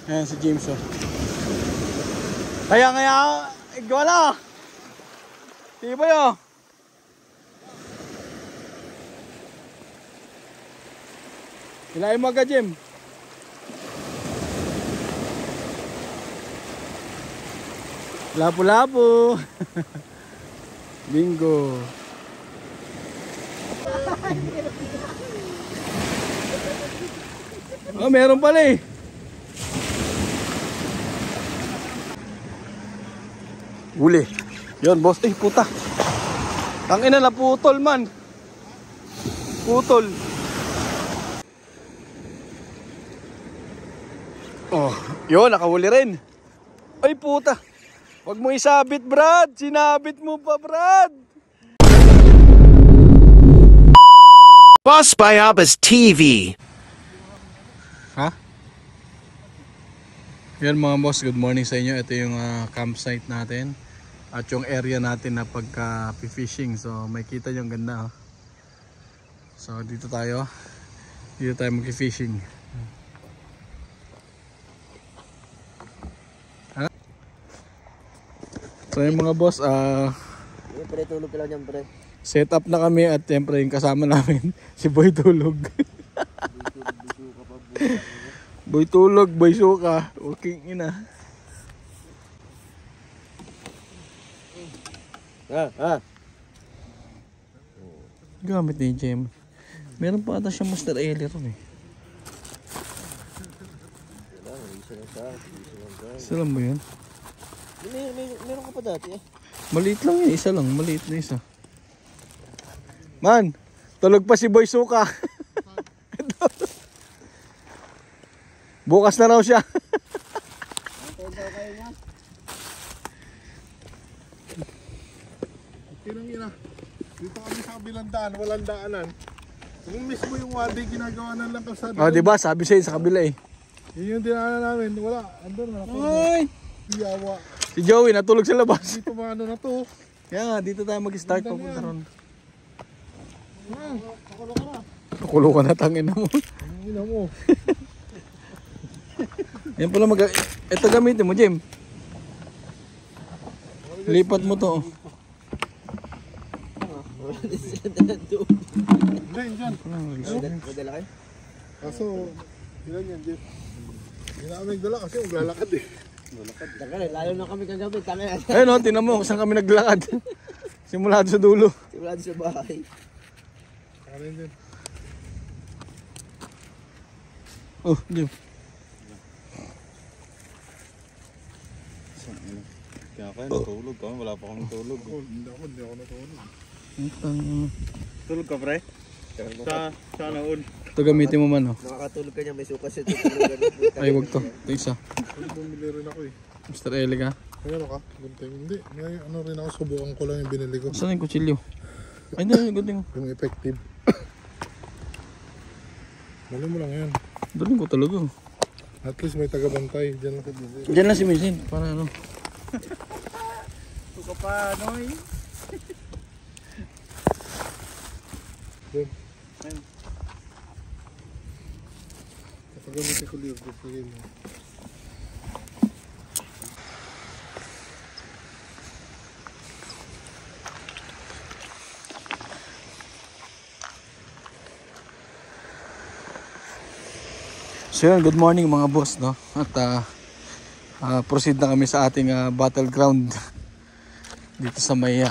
Ayan si James oh. Kaya wala. Tibay oh. Hilahin mo agad, Jim. Lapu-lapu. Bingo. Oh, meron pala eh. Huli. Yun, boss. Eh, puta. Tangina na putol man. Putol. Oh, yun, nakahuli rin. Ay, puta. Huwag mo isabit, Brad. Sinabit mo pa, Brad. Boss Bayabas TV. Ha? Yan mga boss, good morning sa inyo. Ito yung campsite natin at yung area natin na pagka-fishing. So may kita yung ganda oh. So dito tayo mag-fishing. So yung mga boss, pre, tulog ka lang dyan, pre. set up na kami at siyempre yung kasama namin si Boy Tulog. Boy Tulog, Boy Suka, working ina. Gamit ni Jem. Meron pa ata siya Master Eli ron eh. Isa lang ba yun? Meron ka pa dati eh. Maliit lang yun, isa lang, maliit na isa. Man, tulog pa si Boy Suka. Bukas na raw siya. Tinangina. Dito kami sa kabilang daan, walang daanan. Kung mismo yung wadi ginagawa na lang kasada. Oh, di ba? Sabi sa'yo sa kabila eh. Yun yung dinaanan namin, wala. Andun na Ay! Biyawa. Si Joey natulog sa labas. Dito mga ano na to. Kaya nga, dito tayo mag-start papunta ron. Pakulo ka na. Pakulo ka na, tangin na mo. Ina mo. Yan pala ito gamitin mo, Jim. Lipat mo to. Hindi, dyan. Madala kayo? Kaso, ilan yan, Jeff? Hindi na kami nagdala kasi maglalakad eh. Lalo na kami kagabi. Ayun o, tinan mo kung saan kami naglakad. Simula sa dulo. Simula sa bahay. Karin din. Oh, Jim. Kaya kayo natulog kami, wala pa kami natulog. Hindi ako natulog. Tulog ka pre? Sa naon? Ito gamitin mo man oh. Nakakatulog ka niya, may suka siya. Ay, wag to. Ito isa. Bumili rin ako eh. Mr. Eli ka. Ano ka? Gunting. Hindi. May ano rin ako, subukan ko lang yung binili ko. Saan yung kutsilyo? Ay, hindi. Gunting mo. Yung effective. Mali mo lang yan. Daling ko talaga. At least may tagabantay. Diyan lang sa bili. Diyan lang si Misin. Para ano. Tuka pa, Noy. Diyan. Kapagamitin ko liyo. Kapagamitin mo. So yun, good morning mga boss, no? At proceed na kami sa ating battleground dito sa may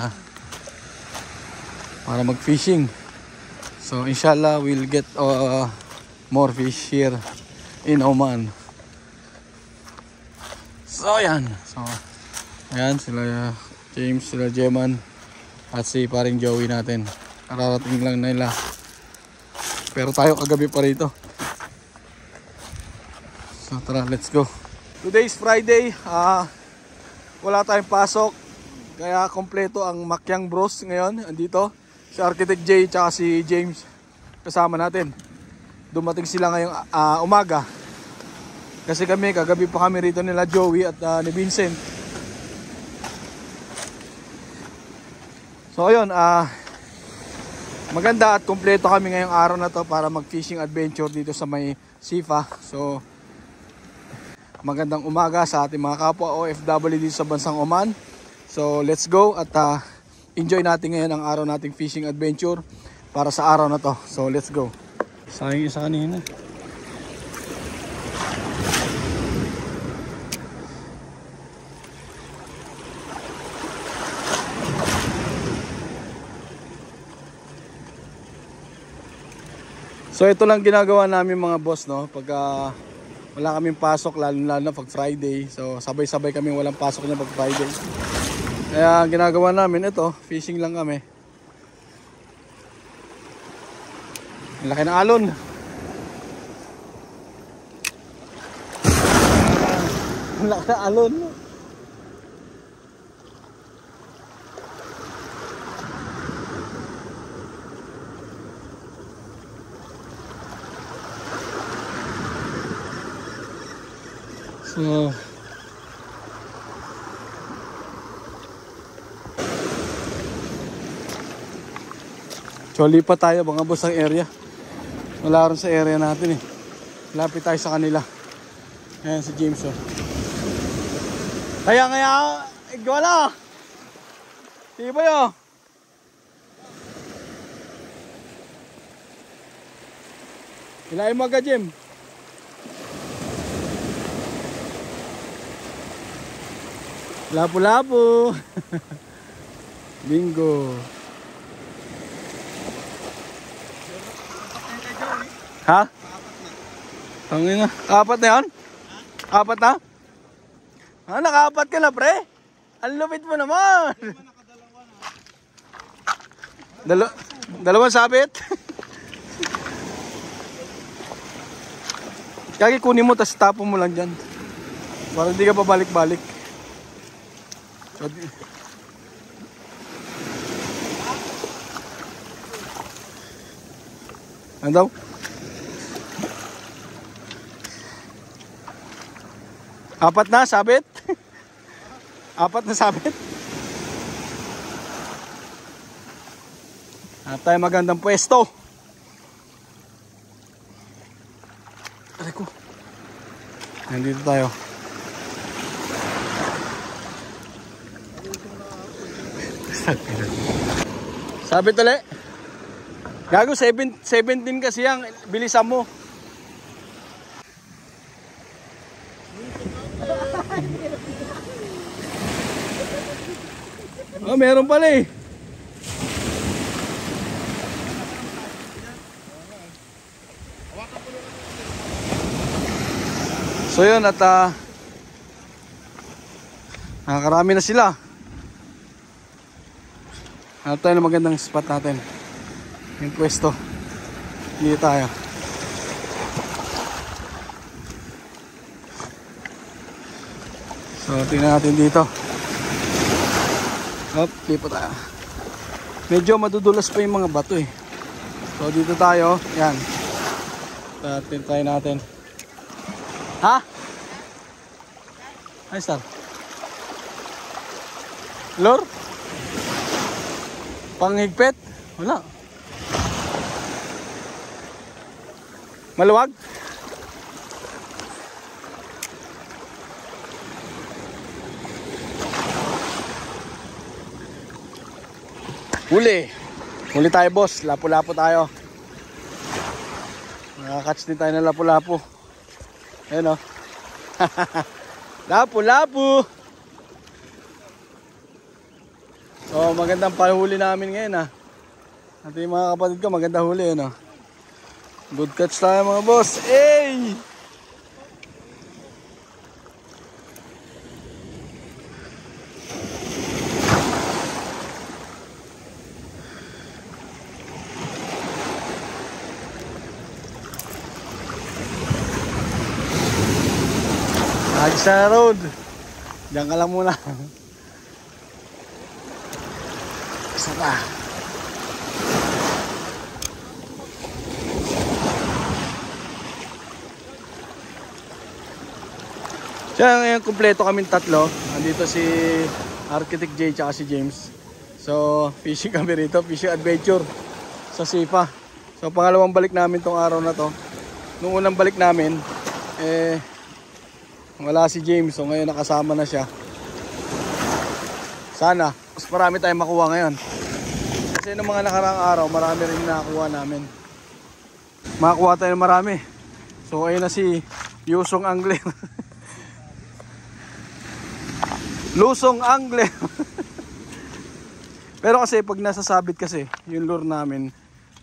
para mag-fishing. So inshallah we'll get more fish here in Oman. So yan. So ayan sila James, sila Jeman at si paring Joey natin. Kararating lang nila. Pero tayo kagabi pa rito. So tara, let's go. Today's Friday, wala tayong pasok. Kaya kompleto ang Makyang Bros ngayon. Andito si Architect Jay tsaka si James kasama natin. Dumating sila ngayong umaga. Kasi kagabi pa kami rito nila Joey at ni Vincent. So ayun, maganda at kompleto kami ngayong araw na to para mag fishing adventure dito sa may Sifa. So magandang umaga sa ating mga kapwa OFW dito sa bansang Oman. So let's go at enjoy natin ngayon ang araw nating fishing adventure para sa araw na to. So let's go. Sayang isa kanina. So ito lang ginagawa namin mga boss, no, pagka wala kaming pasok, lalo na pag Friday. So sabay-sabay kami walang pasok na pag Friday. Kaya ginagawa namin ito, fishing lang kami. Ang laki ng alon. Ang laki ng alon. So lipat tayo mga boss ang area. Wala rin sa area natin eh. Lapit tayo sa kanila. Ayan si James oh. Kaya wala. Tibay oh. Ilayin mo agad Jim. Lapu-lapu. Bingo. Ha? Tangin na. Apat na yan? Apat na? Ah, nakaapat ka na pre? Ang lupit mo naman. Dalawang sabit? Kaya kunin mo tas tapo mo lang dyan. Para hindi ka pabalik-balik. Ano daw? Apat na sabit? Apat na sabit? At tayo magandang pwesto. Aray ko. Nandito tayo. Sabit ulit. Gago 17 kasi ang bilisan mo. Oh, meron pala eh. So yun at nakakarami na sila. Hanap tayo ng magandang spot natin. Yung pwesto. Dito tayo. So tingnan natin dito. Hop, dito tayo. Medyo madudulas pa yung mga bato eh. So dito tayo. Yan. Tintay natin. Ha? Ay star. Lure? Panghigpit? Wala. Maluwag? Huli. Huli tayo boss. Lapu-lapu tayo. Nakakatch din tayo ng lapu-lapu. Ayan o. Lapu-lapu. So magandang pahuli namin ngayon ha. At yung mga kapatid ko maganda huli yun o. Good catch tayo mga boss. Hey! Ayos na road. Diyan ka lang muna. Isa pa. Siya ngayon kumpleto kaming tatlo. Andito si Architect J tsaka si James. So fishing kami rito, fishing adventure sa Sipa. So pangalawang balik namin tong araw na to. Nung unang balik namin Wala si James, so ngayon nakasama na siya. Sana, mas marami tayong makuha ngayon. Kasi noong mga nakaraang araw, marami rin nakakuha namin. Makakuha tayo marami. So ayun na si Yusong Angler. Lusong Angler. Pero kasi pag nasasabit kasi, yung lure namin,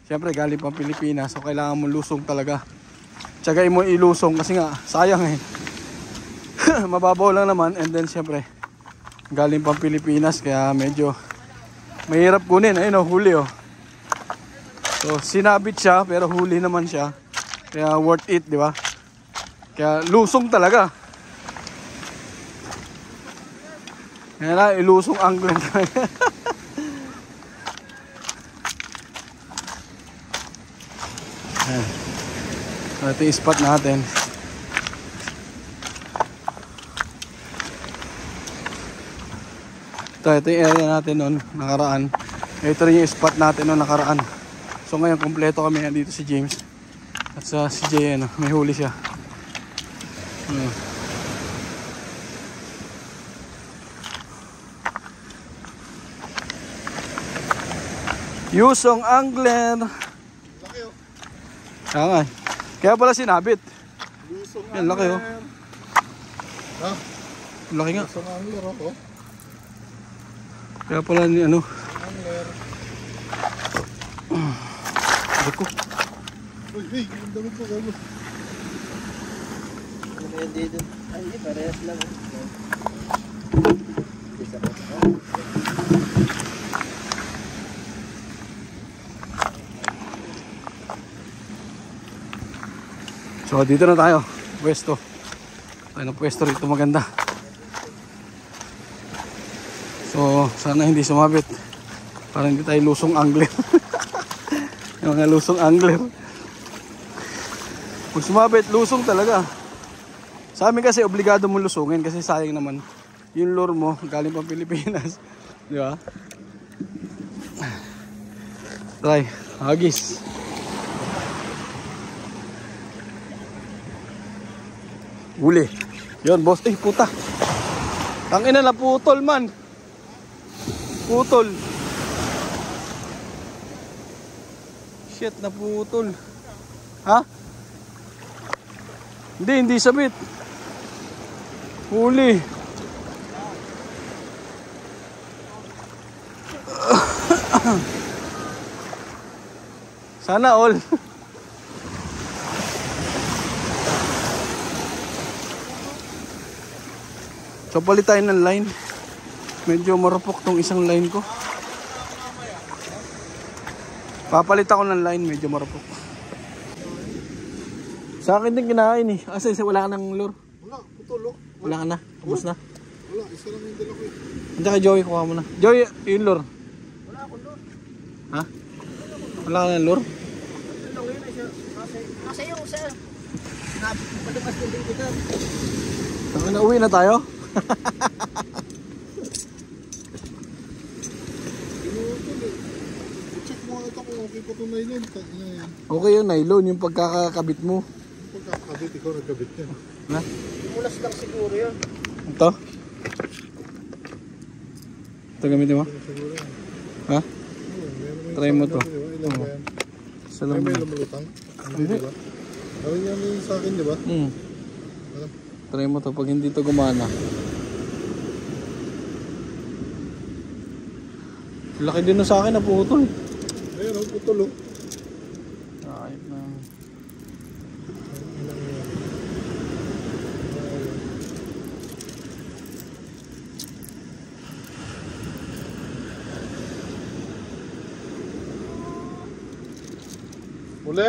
syempre galing pang Pilipinas, so kailangan mo lusong talaga. Tsagain mo ilusong kasi nga, sayang eh. Mababaw lang naman, and then syempre, galing pang Pilipinas, kaya medyo mahirap kunin. Ayun o, huli o. So sinabit siya, pero huli naman siya. Kaya worth it, di ba? Kaya lusong talaga. Kaya na, ilusong angler talaga. Ito yung spot natin. Ito yung area natin noon nakaraan. Ito rin yung spot natin noon nakaraan. So ngayon kompleto kami dito si James. At sa si Jay, may huli siya. Yusong Angler. Kaya nga. Kaya pala sinabit. Yan, laki oh. Ha? Laki nga. Lusong Angler ako. Kaya pala ni ano. Angler. Ako. Uy, ang dami po gano'n. Ano yan dito? Ay, hindi, parehas lang. Isa ko. So dito na tayo. Pwesto. Tayo na pwesto rito maganda. So sana hindi sumabit. Para hindi tayo lusong angler. Yung mga lusong angler. Pag sumabit, lusong talaga. Sa amin kasi obligado mo lusungin kasi sayang naman yung lure mo galing pang Pilipinas. Di ba? Try. Hagis. Huli. Yun, boss. Eh, puta. Tangina na putol man. Putol. Shit, na putol. Ha? Hindi sabit. Huli. Sana all. So palit tayo ng line. Medyo marupok tong isang line ko. Papalit ako ng line, medyo marupok. Sa akin din kinain eh. Asa wala ka ng lure? Wala, putol oh. Wala ka na? Ubus na? Wala, isa lang yung dala ko eh. Andiyan kay Joey, kuha mo na. Joey, yung lure. Wala akong lure. Ha? Wala ka ng lure? Ano yun ay siya? Nasa iyo, sir. Palipas ko din kita. Uwi na tayo? Check mo ito kung okay pa ito nylon. Okay yung nylon, yung pagkakakabit mo. Yung pagkakabit, ikaw nagkabit niya. Ha? Mulas lang siguro yun. Ito? Ito gamitin mo? Siguro yan. Ha? Meron Try mo to. Ilan ba yan? Isa Ay, lang may mo. lumulutang? Hindi, diba? Gawin yan yung sa akin, diba? Ano? Try mo to. Pag hindi to gumana. Laki din na sa akin na putol. Ayun, oh, putol oh. Ayun na. Uli?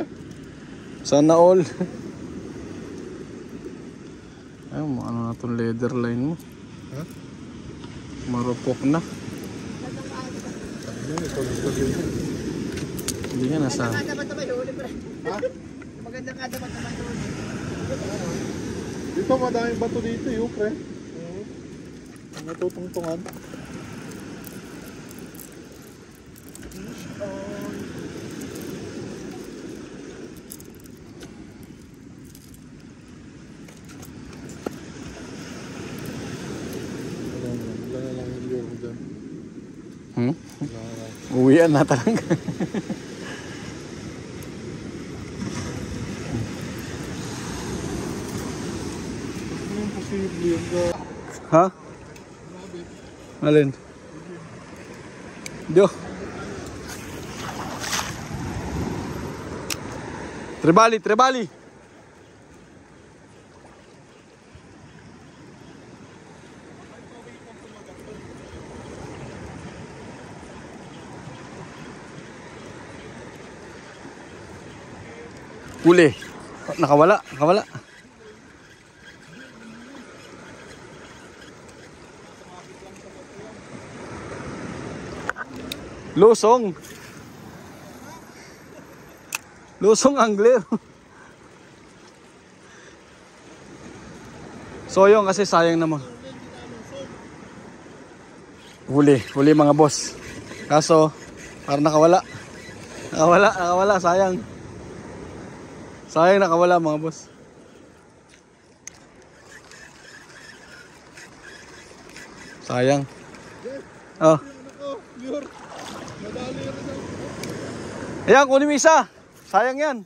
Sana all. Ayun, ano na itong leather line mo. Ha? Marupok na. Ayun, ikaw nagkabit niya. Hindi nga nasa. Dapat naman huli pa rin. Ha? Magandang kadapat naman huli. Dito, madaming bato dito, yun, pre. Ang natutungtungan. Uwian na talaga. Ano yung posible yung Ha? Alin? Dio. Trebali, trebali. Huli. Nakawala, nakawala. Lusong. Lusong angler. Soyong kasi sayang naman. Huli, huli mga boss. Kaso, parang nakawala. Nakawala, sayang. Sayang nakawala mga boss. Sayang. Oh. Ayan, kunin mo isa. Sayang yan.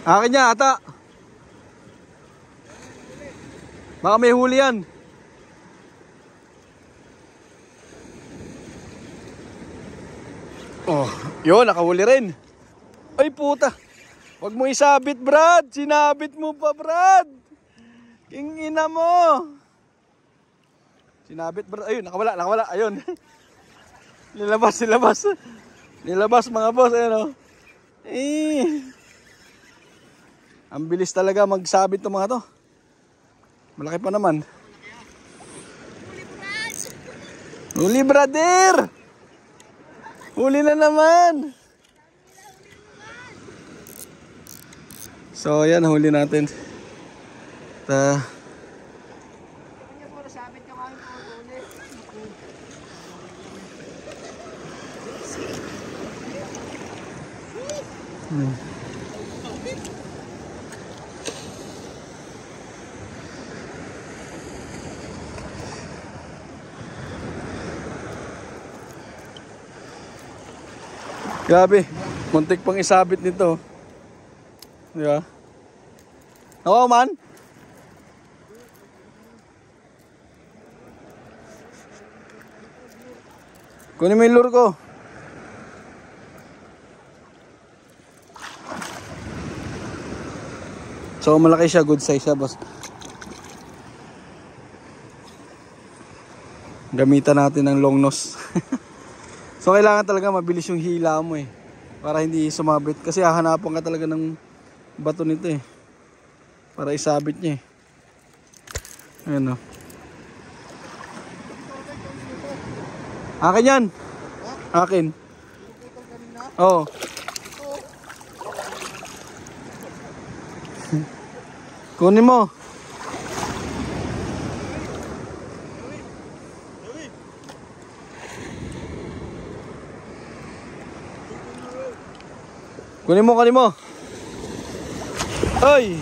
Akin niya ata. Baka may huli yan. Oh, yun, nakahuli rin. Ay puta. Huwag mo isabit, Brad. Sinabit mo pa, Brad. King ina mo. Sinabit, Brad. Ayun, nakawala. Ayun. Nilabas. Nilabas mga boss. Ayun, oh. Ang bilis talaga magsabit ng mga to. Malaki pa naman. Huli, brother. Huli na naman. So, yan, huli natin. Grabe, muntik pang isabit nito. Di ba? Oo man. Kunin mo yung lure ko. So malaki siya, good size siya, boss. Gamitan natin ng long nose. So kailangan talaga mabilis yung hila mo eh. Para hindi sumabit. Kasi hahanapan ka talaga ng bato nito eh. Para isabit niya eh. Ayan o. Akin yan. Akin. Oo. Kunin mo. Kunin mo. Ay!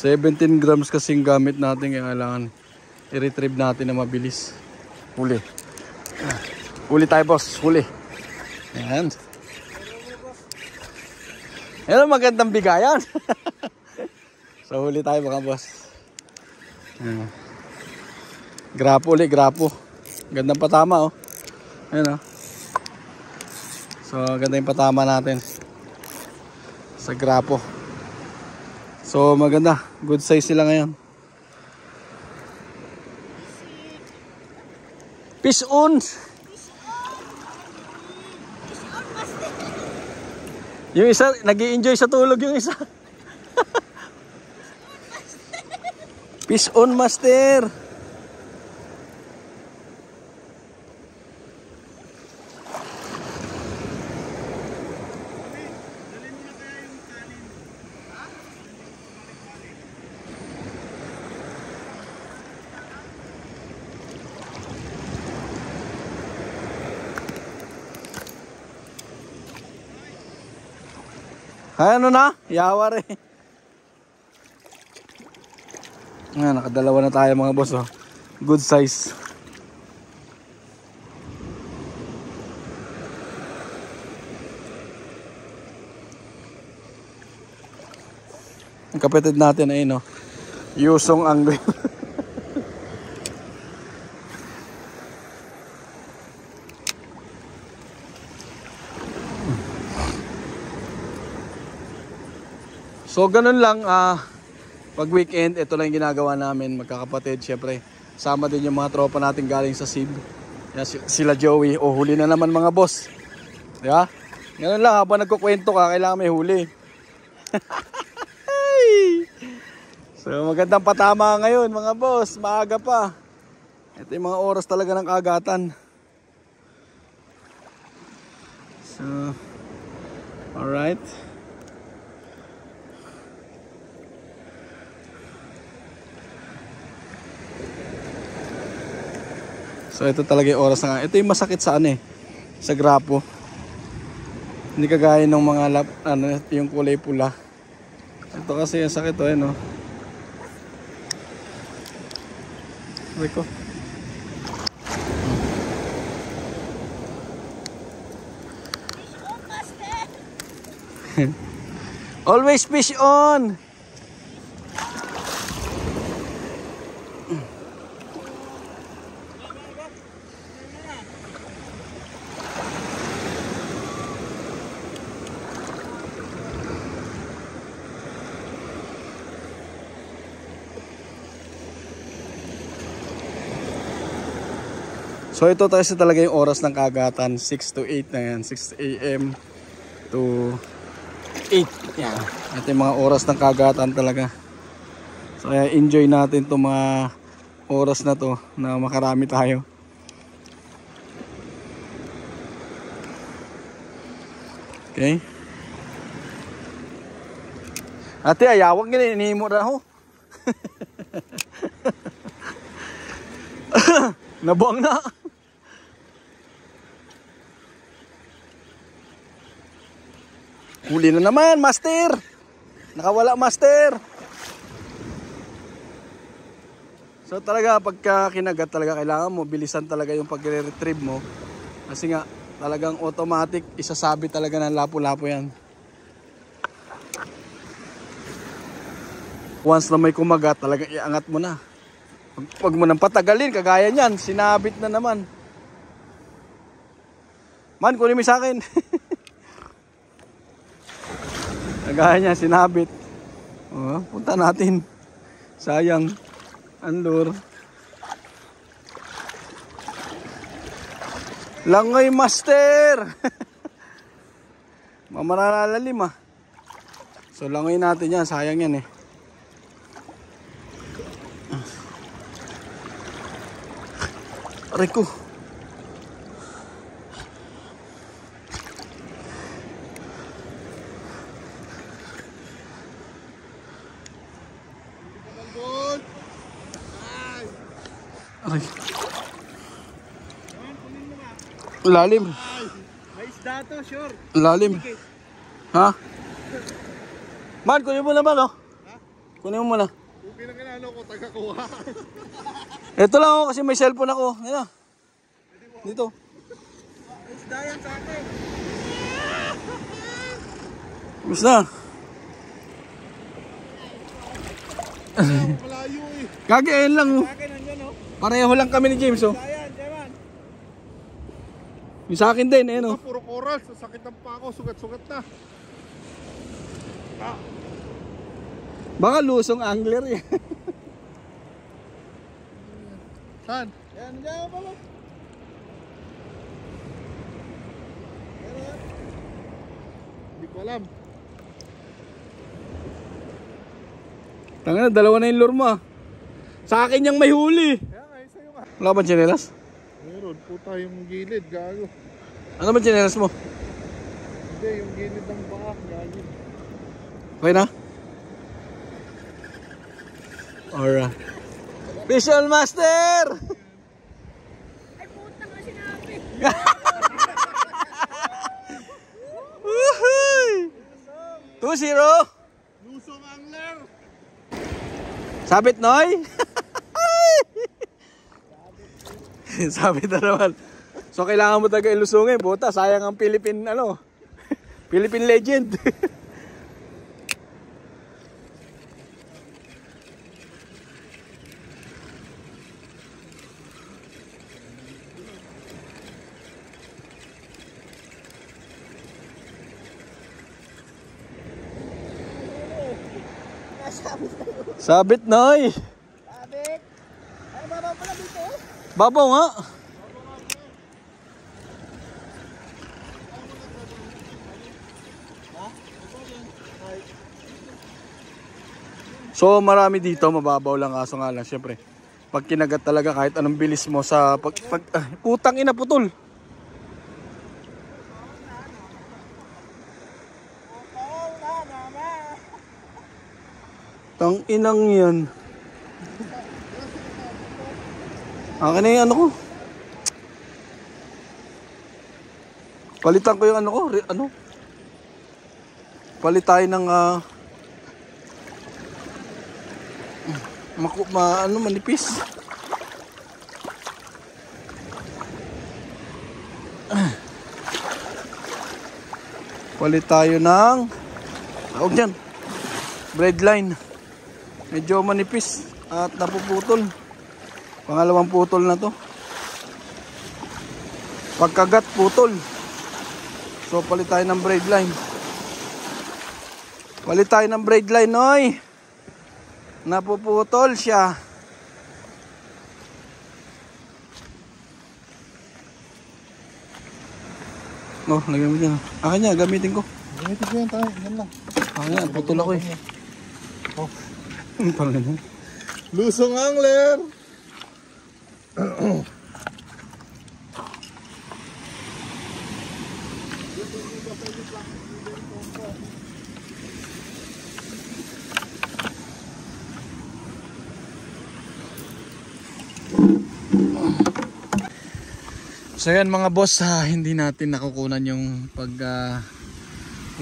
$17 grams kasing gamit natin, kaya kailangan i-retrieve natin na mabilis. Huli. Huli tayo, boss. Huli. Ayan. Ayan, magandang bigayan. So huli tayo mga boss. Ayan. Grapo ulit, grapo. Gandang patama oh. Ayan oh. So ganda yung patama natin sa grapo. So maganda, good size sila ngayon. Fish on. Yung isa, nag-i-enjoy sa tulog yung isa. Fish on, master. Ay, ano na? Yawa rin. Nga, nakadalawa na tayo mga boss. Oh. Good size. Ang kapatid natin ay no, Yusong Angle. So ganun lang, pag weekend, ito lang yung ginagawa namin magkakapatid. Syempre, sama din yung mga tropa natin galing sa SIB. Yan, sila Joey, huli na naman mga boss. Diba? Ganun lang, habang nagkukwento ka, kailangan may huli. So magandang patama ngayon mga boss, maaga pa. Ito yung mga oras talaga ng kagatan. So, alright. So ito talaga yung oras na. Ito yung masakit sa sa grapo. Hindi kagaya ng mga yung kulay pula. Ito kasi yung sakit no. Rico. Always fish on. So ito kasi talaga yung oras ng kagatan, 6 to 8 na yan, 6 AM to 8. Yan. Ito yung mga oras ng kagatan talaga. So kaya enjoy natin itong mga oras na to na makarami tayo. Okay. Ate, ayawag ganyan, inihimo na ako. Nabuang na. Huli na naman, master. Nakawala, master. So talaga pagka kinagat talaga kailangan mo bilisan talaga yung pagre-retrieve mo. Kasi nga talagang automatic isasabi talaga ng lapo-lapo yan. Once na may kumagat, talagang iangat mo na. Huwag mo nang patagalin, kagaya niyan, sinabit na naman. Man, kunin mo sa akin. Kagaya niya, sinabit. Punta natin. Sayang. Anlur. Langoy, master. Mamaralalim So langoy natin yan, sayang yan Rico. Aray. Lalim. May isda to, sure. Lalim. Ha? Man, kunin mo naman Kunin mo muna. Yung pinakilala ko, taga-kuha. Ito lang kasi may cellphone ako. Yan Dito. Isda yan sa akin. Gusto na. Malayo Kagayan lang. Sa akin nandiyan Pareho lang kami ni James Isda yan, Jaman. Yung sa akin din Puro coral, sasakit ng pako, sugat-sugat na. Baka lusong angler yan. Saan? Yan, nandiyan pa ba? Hindi ko alam. Tanga na, dalawa na yung lure mo Sa akin yung may huli. Kaya nga, sa'yo nga. Wala ba tsinelas? Meron, puta yung gilid, gago. Ano ba tsinelas mo? Hindi, yung gilid ng paa, gago. Okay na? Alright. Visual Master! Ay, puta nga sinabi. Woohoo! 2-0! Lusong angler! Sabit, Noy? Sabit na naman. So kailangan mo talaga ilusungin. Buta, sayang ang Philippine, Philippine legend. Sabit, Noy. Sabit. Ay, babaw pala dito. Babaw nga. So marami dito, mababaw lang, kaso nga lang syempre pag kinagat talaga kahit anong bilis mo sa putang ina, putol. Tang inang yan. Akin na yung ano ko. Palitan ko yung ano ko, palit tayo ng manipis. Palit tayo ng tawag dyan, breadline. Medyo manipis at napuputol. Pangalawang putol na to. Pagkagat, putol. So palit tayo ng breadline. Palit tayo ng breadline, Noy. Napuputol siya. Oh, lagyan mo dyan. Akin niya, gamitin ko. Gamitin ko yan tayo, yan lang. Akin niya, putol ako eh. Oh. Panginoon. Lusong angler! So yan mga boss, hindi natin nakukunan yung pag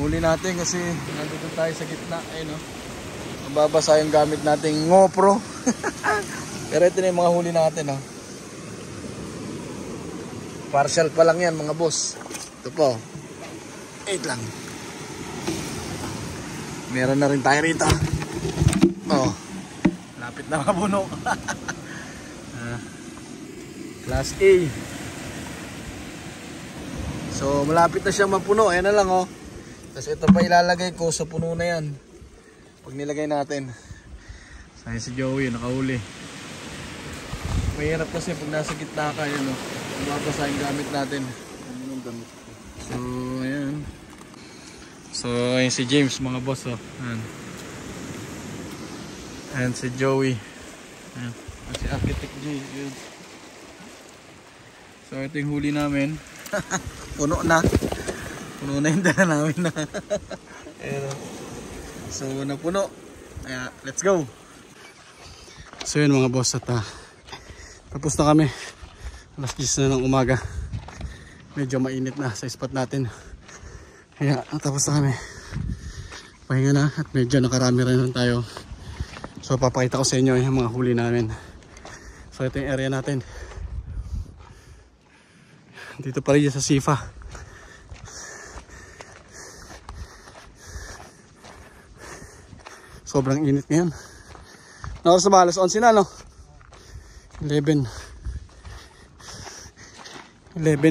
huli natin kasi nandito tayo sa gitna. Ayun, mababasa yung gamit nating GoPro. Pero ito na yung mga huli natin. Partial pa lang yan mga boss. Ito po, 8 lang. Meron na rin tayo rito. Lapit na mabuno. Class A. So malapit na siya mapuno. Ayan na lang Tapos ito pa ilalagay ko sa puno na yan pag nilagay natin. Sayang si Joey nakahuli. Mahirap kasi pag nasa gitna ka yun mababasa yung gamit natin. So ayan. So ayan si James mga boss. Ayan. Ayan si Joey. Ayan. At si Architect J. Ayan. So ito yung huli namin. Puno na yung dala namin na. So napuno. Kaya let's go. So yun mga boss, at tapos na kami. Alas 10 na ng umaga. Medyo mainit na sa spot natin. Kaya tapos na kami. Pahinga na at medyo nakarami rin tayo. So papakita ko sa inyo yung mga huli namin. So ito yung area natin. Dito pa rin sa Sifa. Sobrang init ngayon. Oras na ba? Alas 11 na, no? 11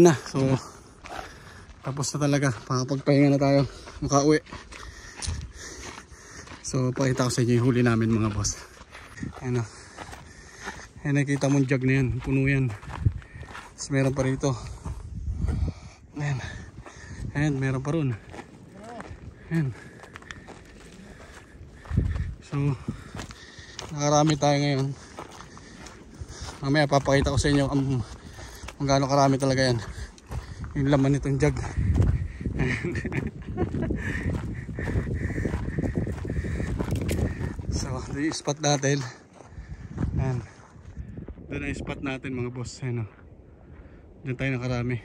na. So tapos na talaga. Pakapagpahinga na tayo. Makauwi. So pakita ko sa inyo yung huli namin mga boss. Ayan o. Ayan, nakita mong jug na yan. Puno yan. Tapos meron pa rito. Ayan. Ayan, meron pa ron. Ayan. So nakarami tayo ngayon. mamaya papakita ko sa inyo kung gaano karami talaga yan. Yung laman nitong jug. So, ito yung spot natin. Ayan. Doon ang spot natin mga boss. Ayan, diyan tayo nakarami.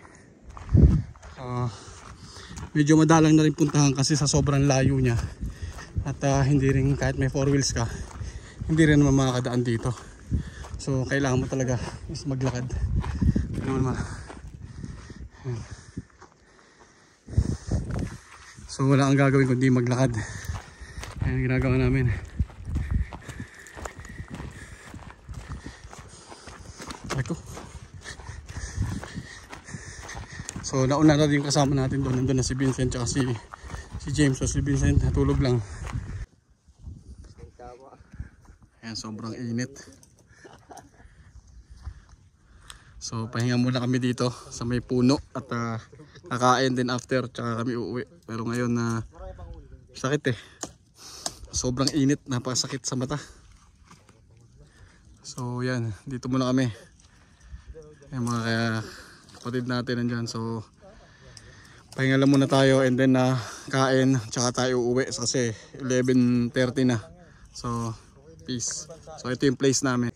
Medyo madalang na rin puntahan kasi sa sobrang layo niya. At hindi rin, kahit may 4 wheels ka, hindi rin naman makakadaan dito. So kailangan mo talaga is maglakad. Ano naman. So wala ang gagawin kundi maglakad. Ayan ang ginagawa namin. Ako. So nauna na rin yung kasama natin doon. Nandun na si Vincent tsaka si James. So si Vincent natulog lang. Ayan, sobrang init. So pahinga muna kami dito sa may puno. At kakain din after tsaka kami uuwi. Pero ngayon sakit sobrang init. Napakasakit sa mata. So yan, dito muna kami. Yung mga kapatid natin nandyan. So pahinga lang muna tayo and then kain tsaka tayo uuwi kasi 11:30 na. So peace. So ito yung place namin.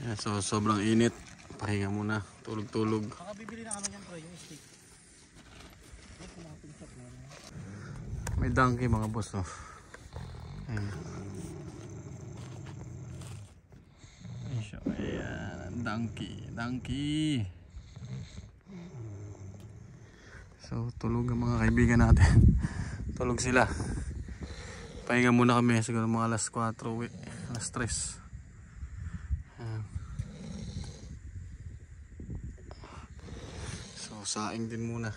Yeah, so sobrang init. Pahinga muna. Tulog-tulog. Makabibili na kami yan bro, yung steak. May donkey mga boss. Ayan. Ayan, donkey. So tulog ang mga kaibigan natin. Tulog sila. Pahinga muna kami siguro mga alas 4 uwi. Alas 3. So saing din muna.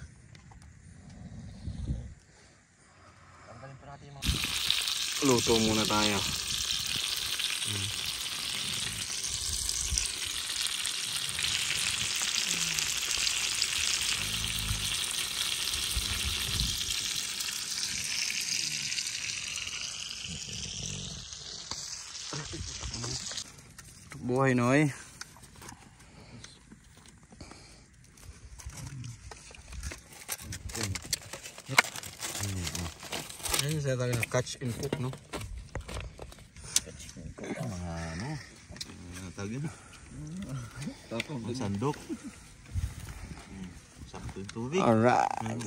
Luto muna tayo. Buhay Noy. Ayun sa talaga catch and cook, no? Catch and cook. Mga ano? Tawag yun. Tapos ang sandok. Sakto yung tubig. Alright.